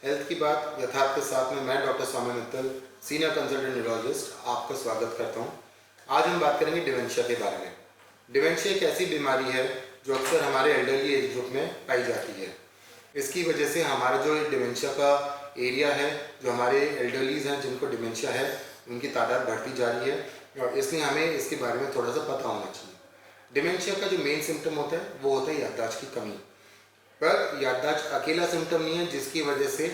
Health की बात यथार्थ के साथ में मैं डॉक्टर स्वामी मित्तल, सीनियर कंसल्टेंट न्यूरोलॉजिस्ट आपका स्वागत करता हूं। आज हम बात करेंगे डिमेंशिया के बारे में। डिमेंशिया एक ऐसी बीमारी है जो अक्सर हमारे एल्डरली एज ग्रुप में पाई जाती है। इसकी वजह से हमारा जो डिमेंशिया का एरिया है, जो हमारे एल्डरलीज हैं जिनको डिमेंशिया है, उनकी तादाद बढ़ती जा रही है और इसलिए हमें इसके बारे में थोड़ा सा पता होना चाहिए। डिमेंशिया का जो मेन सिम्टम होता है वो होता है याददाश्त की कमी। पर याददाश्त अकेला सिम्टम नहीं है जिसकी वजह से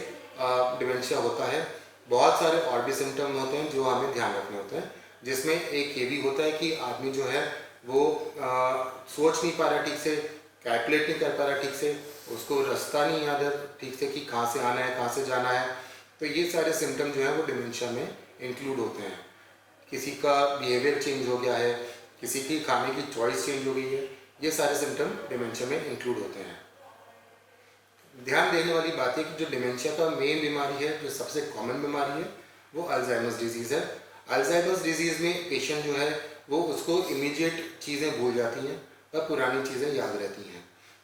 डिमेंशिया होता है। बहुत सारे और भी सिम्टम होते हैं जो हमें ध्यान रखने होते हैं, जिसमें एक ये भी होता है कि आदमी जो है वो सोच नहीं पा रहा ठीक से, कैलकुलेट नहीं कर पा रहा ठीक से, उसको रास्ता नहीं याद है ठीक से कि कहाँ से आना है, कहाँ से जाना है। तो ये सारे सिम्टम जो है वो डिमेंशिया में इंक्लूड होते हैं। किसी का बिहेवियर चेंज हो गया है, किसी की खाने की चॉइस चेंज हो गई है, ये सारे सिम्टम डिमेंशिया में इंक्लूड होते हैं। ध्यान देने वाली बात है कि जो डिमेंशिया का मेन बीमारी है, जो सबसे कॉमन बीमारी है, वो अल्जाइमर्स डिजीज़ है। अल्जाइमर्स डिजीज़ में पेशेंट जो है वो उसको इमीडिएट चीज़ें भूल जाती हैं और पुरानी चीज़ें याद रहती हैं।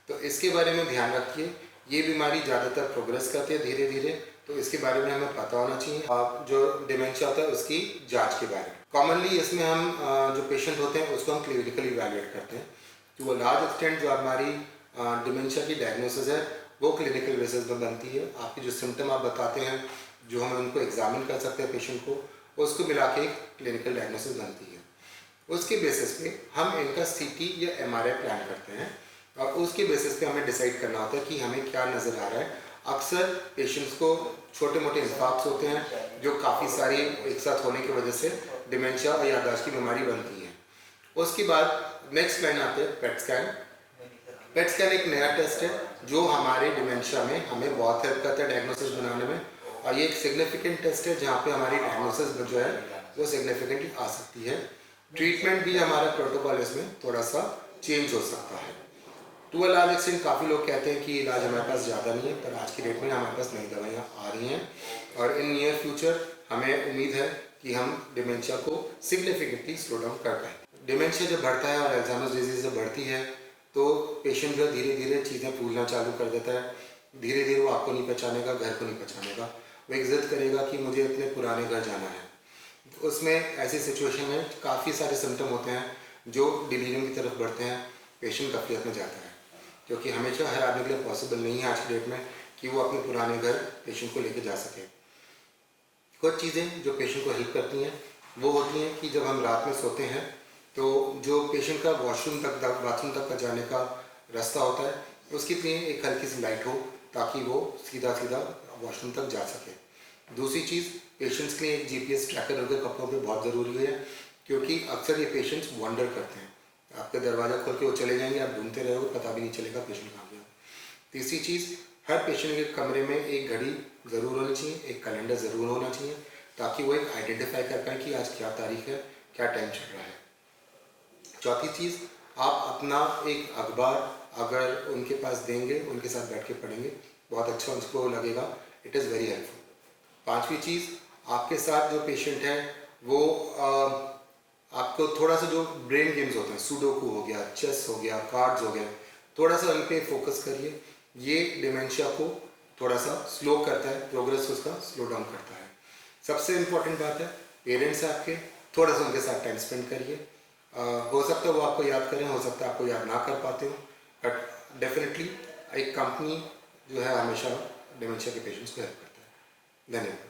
तो इसके बारे में ध्यान रखिए। ये बीमारी ज़्यादातर प्रोग्रेस करती है धीरे धीरे, तो इसके बारे में हमें पता होना चाहिए। आप जो डिमेंशिया होता है उसकी जाँच के बारे में कॉमनली इसमें हम जो पेशेंट होते हैं उसको हम क्लिनिकली इवैल्यूएट करते हैं। टू अ लार्ज एक्सटेंट जो हमारी डिमेंशिया की डायग्नोसिस है वो क्लिनिकल बेसिस पर बनती है। आपके जो सिम्टम आप बताते हैं, जो हम उनको एग्जामिन कर सकते हैं पेशेंट को, उसको मिला के एक क्लिनिकल डायग्नोसिस बनती है। उसके बेसिस पे हम इनका सीटी या एमआरआई प्लान करते हैं और उसके बेसिस पे हमें डिसाइड करना होता है कि हमें क्या नज़र आ रहा है। अक्सर पेशेंट्स को छोटे मोटे इंफाक्ट्स होते हैं जो काफ़ी सारी एक साथ होने की वजह से डिमेंशिया और याददाश्त की बीमारी बनती है। उसके बाद नेक्स्ट लाइन आते हैं पेट स्कैन। पेट स्कैन एक नया टेस्ट है जो हमारे डिमेंशिया में हमें बहुत हेल्प करता है डायग्नोसिस बनाने में, और ये एक सिग्निफिकेंट टेस्ट है जहाँ पे हमारी डायग्नोसिस जो है वो सिग्निफिकेंटली आ सकती है। ट्रीटमेंट भी हमारा प्रोटोकॉल इसमें थोड़ा सा चेंज हो सकता है। टू अ लार्ज एक्सटेंट काफ़ी लोग कहते हैं कि इलाज हमारे पास ज़्यादा नहीं है, पर आज की डेट में हमारे पास नई दवाइयाँ आ रही हैं और इन नियर फ्यूचर हमें उम्मीद है कि हम डिमेंशिया को सिग्निफिकेंटली स्लो डाउन कर पाएँ। डिमेंशिया जब बढ़ता है और अल्जाइमर्स डिजीज़ जब बढ़ती है तो पेशेंट जो धीरे धीरे चीज़ें भूलना चालू कर देता है। धीरे धीरे वो आपको नहीं पहचानेगा, घर को नहीं पहचानेगा। वो एक ज़िद करेगा कि मुझे अपने पुराने घर जाना है। तो उसमें ऐसी सिचुएशन में काफ़ी सारे सिम्टम होते हैं जो डिलीरियम की तरफ बढ़ते हैं, पेशेंट गफलत में जाता है, क्योंकि हमेशा हर आदमी के लिए पॉसिबल नहीं है आज की डेट में कि वो अपने पुराने घर पेशेंट को लेकर जा सके। कुछ चीज़ें जो पेशेंट को हेल्प करती हैं वो होती हैं कि जब हम रात में सोते हैं तो जो पेशेंट का वॉशरूम तक बाथरूम तक का जाने का रास्ता होता है उसकी लिए एक हल्की सी लाइट हो ताकि वो सीधा सीधा वॉशरूम तक जा सके। दूसरी चीज़, पेशेंट्स के लिए एक जीपीएस ट्रैकर उनके कपड़ों पे बहुत ज़रूरी है, क्योंकि अक्सर ये पेशेंट्स वंडर करते हैं। आपका दरवाज़ा खोल के वो चले जाएंगे, आप ढूंढते रहोगे, पता भी नहीं चलेगा पेशेंट कहाँ गया। तीसरी चीज़, हर पेशेंट के कमरे में एक घड़ी ज़रूर होनी चाहिए, एक कैलेंडर ज़रूर होना चाहिए, ताकि वो एक आइडेंटिफाई कर पाए कि आज क्या तारीख है, क्या टाइम चल रहा है। चौथी चीज़, आप अपना एक अखबार अगर उनके पास देंगे, उनके साथ बैठ के पढ़ेंगे, बहुत अच्छा उनको लगेगा। It is very helpful. पांचवी चीज़, आपके साथ जो पेशेंट है वो आपको थोड़ा सा जो ब्रेन गेम्स होते हैं, सुडोकू हो गया, चेस हो गया, कार्ड्स हो गए, थोड़ा सा उन पर फोकस करिए। ये डिमेंशिया को थोड़ा सा स्लो करता है, प्रोग्रेस उसका स्लो डाउन करता है। सबसे इम्पोर्टेंट बात है, पेरेंट्स आपके, थोड़ा सा उनके साथ टाइम स्पेंड करिए। हो सकता है वो आपको याद करें, हो सकता है आपको याद ना कर पाते हो, बट डेफिनेटली एक कंपनी जो है हमेशा डिमेंशिया के पेशेंट्स को हेल्प करता है। धन्यवाद।